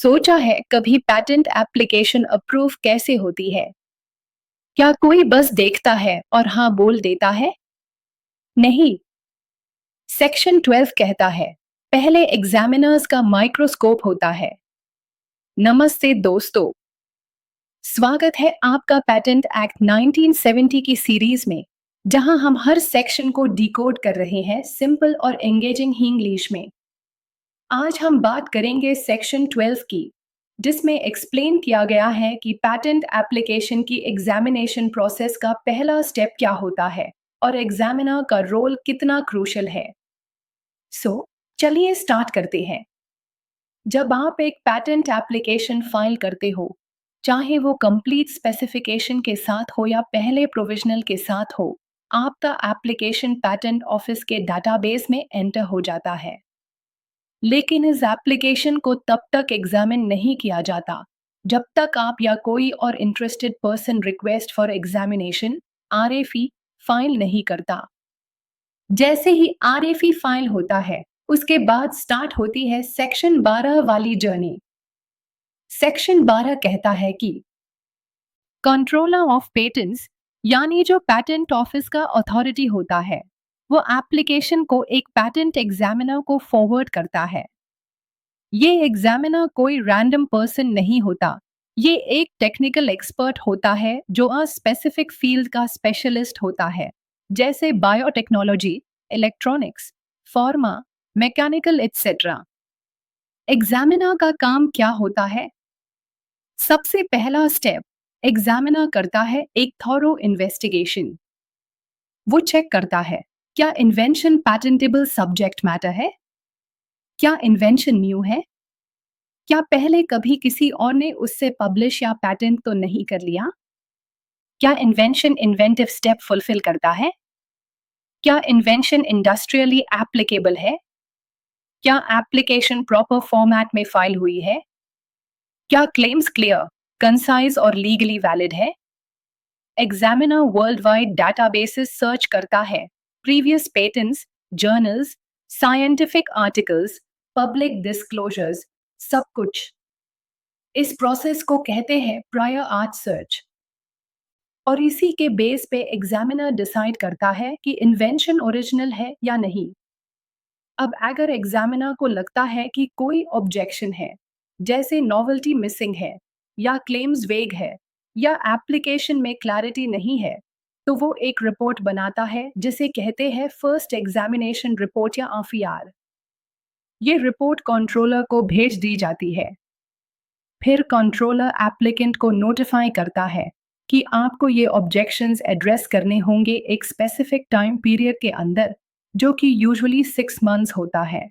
सोचा है कभी पैटेंट एप्लीकेशन अप्रूव कैसे होती है? क्या कोई बस देखता है और हाँ बोल देता है? नहीं। सेक्शन 12 कहता है पहले एग्जामिनर्स का माइक्रोस्कोप होता है। नमस्ते दोस्तों, स्वागत है आपका पैटेंट एक्ट 1970 की सीरीज में, जहां हम हर सेक्शन को डिकोड कर रहे हैं सिंपल और एंगेजिंग इंग्लिश में। आज हम बात करेंगे सेक्शन 12 की, जिसमें एक्सप्लेन किया गया है कि पैटेंट एप्लीकेशन की एग्जामिनेशन प्रोसेस का पहला स्टेप क्या होता है और एग्जामिनर का रोल कितना क्रूशल है। चलिए स्टार्ट करते हैं। जब आप एक पैटेंट एप्लीकेशन फाइल करते हो, चाहे वो कंप्लीट स्पेसिफिकेशन के साथ हो या पहले प्रोविजनल के साथ हो, आपका एप्लीकेशन पैटेंट ऑफिस के डाटाबेस में एंटर हो जाता है। लेकिन इस एप्लीकेशन को तब तक एग्जामिन नहीं किया जाता जब तक आप या कोई और interested person request for examination RFE file नहीं करता। जैसे ही आरएफई फाइल होता है, उसके बाद स्टार्ट होती है सेक्शन 12 वाली जर्नी। सेक्शन 12 कहता है कि कंट्रोलर ऑफ पेटेंट्स, यानी जो पैटेंट ऑफिस का अथॉरिटी होता है, वो एप्लीकेशन को एक पैटेंट एग्जामिनर को फॉरवर्ड करता है। ये एग्जामिनर कोई रैंडम पर्सन नहीं होता। ये एक टेक्निकल एक्सपर्ट होता है जो स्पेसिफिक फील्ड का स्पेशलिस्ट होता है, जैसे biotechnology, electronics, pharma, mechanical etcetera. Examiner का काम क्या होता है? सबसे पहला स्टेप, एग्जामिनर करता है एक थॉरो इन्वेस्टिगेशन। वो चेक करता है क्या इन्वेंशन पैटेंटेबल सब्जेक्ट मैटर है, क्या इन्वेंशन न्यू है, क्या पहले कभी किसी और ने उससे पब्लिश या पैटेंट तो नहीं कर लिया, क्या इन्वेंशन इन्वेंटिव स्टेप फुलफिल करता है, क्या इन्वेंशन इंडस्ट्रियली एप्लीकेबल है, क्या एप्लीकेशन प्रॉपर फॉर्मेट में फाइल हुई है, क्या क्लेम्स क्लियर, कंसाइज और लीगली वैलिड है। Examiner world wide databases search करता है, previous patents, journals, scientific articles, public disclosures, सब कुछ। इस प्रोसेस को कहते हैं प्रायर आर्ट सर्च। और इसी के बेस पे एग्जामिनर डिसाइड करता है कि इन्वेंशन ओरिजिनल है या नहीं। अब अगर एग्जामिनर को लगता है कि कोई ऑब्जेक्शन है, जैसे नॉवेल्टी मिसिंग है, या क्लेम्स वेग है, या एप्लीकेशन में क्लैरिटी नहीं है, तो वो एक रिपोर्ट बनाता है जिसे कहते हैं फर्स्ट एग्जामिनेशन रिपोर्ट या एफईआर। ये रिपोर्ट कंट्रोलर को भेज दी जाती है। फिर कंट्रोलर एप्लीकेंट को नोटिफाई करता है कि आपको ये ऑब्जेक्शंस एड्रेस करने होंगे एक स्पेसिफिक टाइम पीरियड के अंदर, जो कि यूजुअली 6 मंथ्स होता है।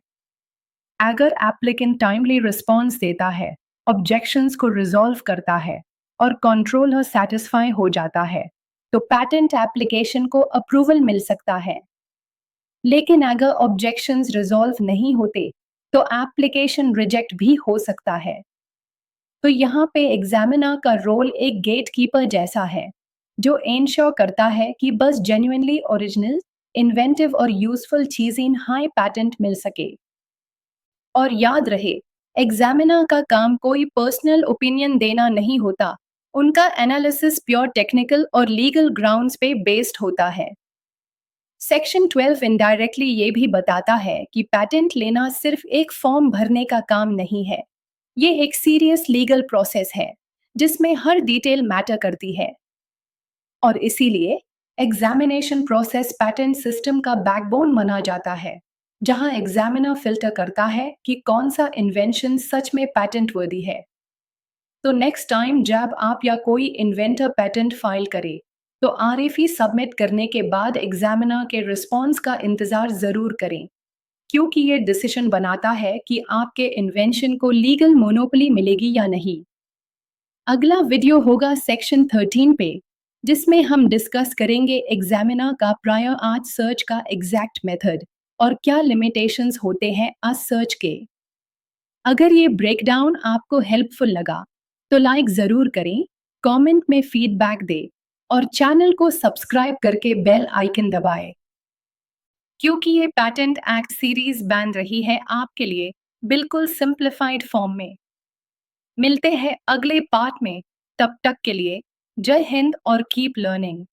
अगर एप्लीकेंट टाइमली रिस्पॉन्स देता है, ऑब्जेक्शंस को रिजॉल्व करता है और कंट्रोलर सेटिस्फाई हो जाता है, तो पैटेंट एप्लीकेशन को अप्रूवल मिल सकता है। लेकिन अगर ऑब्जेक्शंस रिजॉल्व नहीं होते, तो एप्लीकेशन रिजेक्ट भी हो सकता है। तो यहाँ पे एग्जामिनर का रोल एक गेट कीपर जैसा है, जो इंश्योर करता है कि बस जेन्युइनली ओरिजिनल, इन्वेंटिव और यूजफुल चीजें हाई पैटेंट मिल सके। और याद रहे, एग्जामिनर का काम कोई पर्सनल ओपिनियन देना नहीं होता। उनका एनालिसिस प्योर टेक्निकल और लीगल ग्राउंड्स पे बेस्ड होता है। सेक्शन 12 इनडायरेक्टली ये भी बताता है कि पैटेंट लेना सिर्फ एक फॉर्म भरने का काम नहीं है। ये एक सीरियस लीगल प्रोसेस है, जिसमें हर डिटेल मैटर करती है। और इसीलिए एग्जामिनेशन प्रोसेस पैटेंट सिस्टम का बैकबोन माना जाता है, जहां एग्जामिनर फिल्टर करता है कि कौन सा इन्वेंशन सच में पैटेंट वर्दी है। तो नेक्स्ट टाइम जब आप या कोई इन्वेंटर पैटेंट फाइल करे, तो आरएफई सबमिट करने के बाद एग्जामिनर के रिस्पॉन्स का इंतजार जरूर करें, क्योंकि ये डिसीजन बनाता है कि आपके इन्वेंशन को लीगल मोनोपोली मिलेगी या नहीं। अगला वीडियो होगा सेक्शन 13 पे, जिसमें हम डिस्कस करेंगे एग्जामिनर का प्रायर आर्ट सर्च का एग्जैक्ट मेथड और क्या लिमिटेशंस होते हैं आज सर्च के। अगर ये ब्रेकडाउन आपको हेल्पफुल लगा, तो लाइक ज़रूर करें, कमेंट में फीडबैक दें और चैनल को सब्सक्राइब करके बेल आइकन दबाएं, क्योंकि ये पैटेंट एक्ट सीरीज बन रही है आपके लिए बिल्कुल सिंप्लीफाइड फॉर्म में। मिलते हैं अगले पार्ट में। तब तक के लिए जय हिंद और कीप लर्निंग।